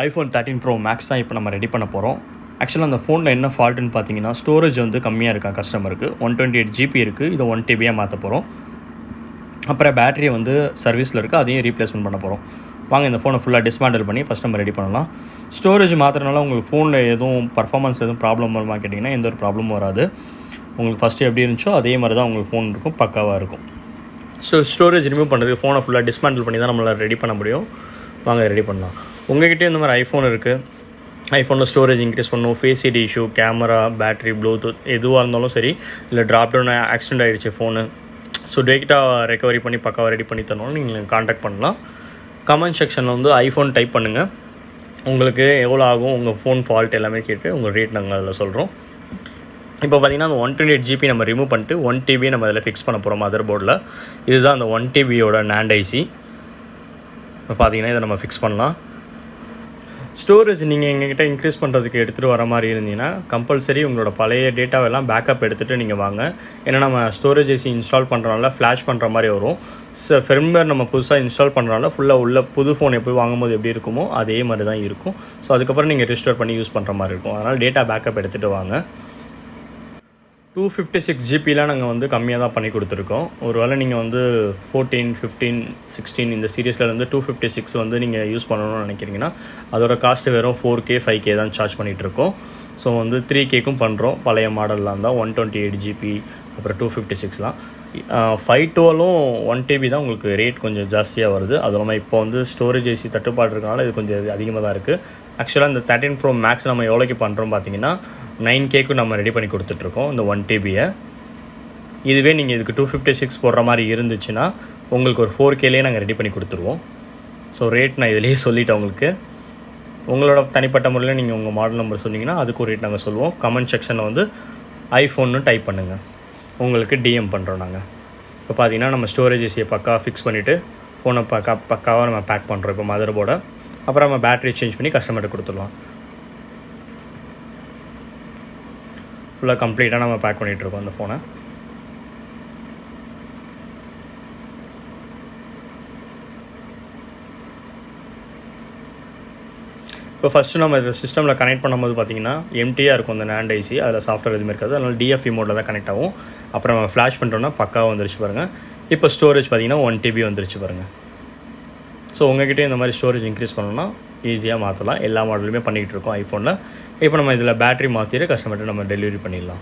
iPhone 13 Pro Max தான் இப்போ நம்ம ரெடி பண்ண போகிறோம். ஆக்சுவலாக அந்த ஃபோனில் என்ன ஃபால்ட்டுன்னு பார்த்தீங்கன்னா, ஸ்டோரேஜ் வந்து கம்மியாக இருக்கா கஸ்டமருக்கு. 128 GB இருக்குது. இதை 1 TB மாற்ற போகிறோம். அப்புறம் பேட்டரி வந்து சர்வீஸில் இருக்குது, அதையும் ரீப்ளேஸ்மெண்ட் பண்ண போகிறோம். வாங்க இந்த ஃபோனை ஃபுல்லாக டிஸ்மேண்டில் பண்ணி ஃபஸ்ட் நம்ம ரெடி பண்ணலாம். ஸ்டோரேஜ் மாற்றுறதுனால உங்களுக்கு ஃபோனில் எதுவும் பர்ஃபார்மன்ஸ் எதுவும் ப்ராப்ளம் வருமா கேட்டிங்கன்னா, எந்த ஒரு ப்ராப்ளமும் வராது. உங்களுக்கு ஃபஸ்ட்டு எப்படி இருந்துச்சோ அதே மாதிரி தான் உங்களுக்கு ஃபோன் இருக்கும், பக்காவாக இருக்கும். ஸோ ஸ்டோரேஜ் ரிமூவ் பண்ணுறதுக்கு ஃபோனை ஃபுல்லாக டிஸ்மேண்டில் பண்ணி தான் நம்மளால் ரெடி பண்ண முடியும். வாங்க ரெடி பண்ணலாம். உங்கள்கிட்ட இந்த மாதிரி ஐஃபோன் இருக்குது, ஐஃபோனில் ஸ்டோரேஜ் இன்க்ரீஸ் பண்ணணும், face ID issue, camera, battery, bluetooth எதுவாக இருந்தாலும் சரி, இல்லை ட்ராப் டவுன் ஆக்சிடென்ட் ஆகிடுச்சு ஃபோனு, ஸோ டேரெக்டாக ரெக்கவரி பண்ணி பக்காவாக ரெடி பண்ணி தரணும், நீங்கள் காண்டாக்ட் பண்ணலாம். கமெண்ட் செக்ஷனில் வந்து ஐஃபோன் டைப் பண்ணுங்கள். உங்களுக்கு எவ்வளோ ஆகும், உங்கள் ஃபோன் ஃபால்ட் எல்லாமே கேட்டு உங்கள் ரேட் நாங்கள் அதில் சொல்கிறோம். இப்போ பார்த்திங்கன்னா அந்த 128 GB நம்ம ரிமூவ் பண்ணிட்டு 1 TB நம்ம அதில் ஃபிக்ஸ் பண்ண போகிறோம் மதர் போர்டில். இதுதான் அந்த 1 TBயோட NAND IC. இப்போ பார்த்திங்கன்னா இதை நம்ம ஃபிக்ஸ் பண்ணலாம். ஸ்டோரேஜ் நீங்கள் எங்ககிட்ட இன்க்ரீஸ் பண்ணுறதுக்கு எடுத்துகிட்டு வர மாதிரி இருந்தீங்கன்னா கம்பல்சரி உங்களோட பழைய டேட்டாவெல்லாம் பேக்கப் எடுத்துகிட்டு நீங்கள் வாங்க. ஏன்னா நம்ம ஸ்டோரேஜ் ஐசி இன்ஸ்டால் பண்ணுறனால ஃப்ளாஷ் பண்ணுற மாதிரி வரும். ஃபெர்ம்வேர் நம்ம புதுசாக இன்ஸ்டால் பண்ணுறனால ஃபுல்லாக உள்ள புது ஃபோன் எப்போ வாங்கும்போது எப்படி இருக்குமோ அதே மாதிரி தான் இருக்கும். ஸோ அதுக்கப்புறம் நீங்கள் ரிஸ்டோர் பண்ணி யூஸ் பண்ணுற மாதிரி இருக்கும். அதனால் டேட்டா பேக்கப் எடுத்துகிட்டு வாங்க. 256 GBலாம் நாங்கள் வந்து கம்மியாக தான் பண்ணி கொடுத்துருக்கோம். ஒரு வேளை நீங்கள் வந்து 14, 15, 16 இந்த சீரியஸில் வந்து 256 வந்து நீங்கள் யூஸ் பண்ணணும்னு நினைக்கிறீங்கன்னா அதோட காஸ்ட்டு வெறும் 4K 5K தான் சார்ஜ் பண்ணிகிட்ருக்கோம். ஸோ வந்து 3Kக்கும் பண்ணுறோம். பழைய மாடல்லாம் இருந்தால் 128 GB அப்புறம் 256லாம். 512லும் 1 TB தான் உங்களுக்கு ரேட் கொஞ்சம் ஜாஸ்தியாக வருது. அது இல்லாமல் இப்போ வந்து ஸ்டோரேஜ் ஐசி தட்டுப்பாடு இருக்கனால இது கொஞ்சம் அதிகமாக தான் இருக்குது. ஆக்சுவலாக இந்த 13 Pro Max நம்ம எவ்வளோக்கு பண்ணுறோம் பார்த்தீங்கன்னா 9Kக்கும் நம்ம ரெடி பண்ணி கொடுத்துட்ருக்கோம் இந்த 1 TBயை. இதுவே நீங்கள் இதுக்கு 256 போடுற மாதிரி இருந்துச்சுன்னா உங்களுக்கு ஒரு 4Kலேயே நாங்கள் ரெடி பண்ணி கொடுத்துருவோம். ஸோ ரேட் நான் இதிலேயே சொல்லிட்டேன் உங்களுக்கு. உங்களோட தனிப்பட்ட முறையில் நீங்கள் உங்கள் மாடல் நம்பர் சொன்னீங்கன்னா அதுக்கு ஒரு ரேட் நாங்கள் சொல்லுவோம். கமெண்ட் செக்ஷனில் வந்து ஐஃபோன்னு டைப் பண்ணுங்கள், உங்களுக்கு டிஎம் பண்ணுறோம் நாங்கள். இப்போ பார்த்தீங்கன்னா நம்ம ஸ்டோரேஜ் ஏசியை பக்காவாக ஃபிக்ஸ் பண்ணிவிட்டு ஃபோனை பக்காவாக நம்ம பேக் பண்ணுறோம். இப்போ மதர் போர்டை அப்புறம் நம்ம பேட்டரி சேஞ்ச் பண்ணி கஸ்டமர்கிட்ட கொடுத்துடலாம். ஃபுல்லாக கம்ப்ளீட்டாக நம்ம பேக் பண்ணிகிட்ருக்கோம் அந்த ஃபோனை. இப்போ ஃபஸ்ட்டு நம்ம இந்த சிஸ்டமில் கனெக்ட் பண்ணும்போது பார்த்திங்கன்னா எம்டியாக இருக்கும் அந்த NAND IC, அதில் சாஃப்ட்வேர் எதுவுமே இருக்காது. அதனால் DFE மோடில் தான் கனெக்ட் ஆகும். அப்புறம் நம்ம ஃப்ளாஷ் பண்ணுறோன்னா பக்காவாக வந்துருச்சு பாருங்கள். இப்போ ஸ்டோரேஜ் பார்த்திங்கன்னா 1 TB வந்துருச்சு பாருங்கள். ஸோ உங்கள்கிட்ட இந்த மாதிரி ஸ்டோரேஜ் இன்க்ரீஸ் பண்ணணும்னா ஈஸியாக மாற்றலாம். எல்லா மாடலுமே பண்ணிக்கிட்டு இருக்கோம் ஐஃபோனில். இப்போ நம்ம இதில் பேட்டரி மாற்றிட்டு கஸ்டமர்கிட்ட நம்ம டெலிவரி பண்ணிடலாம்.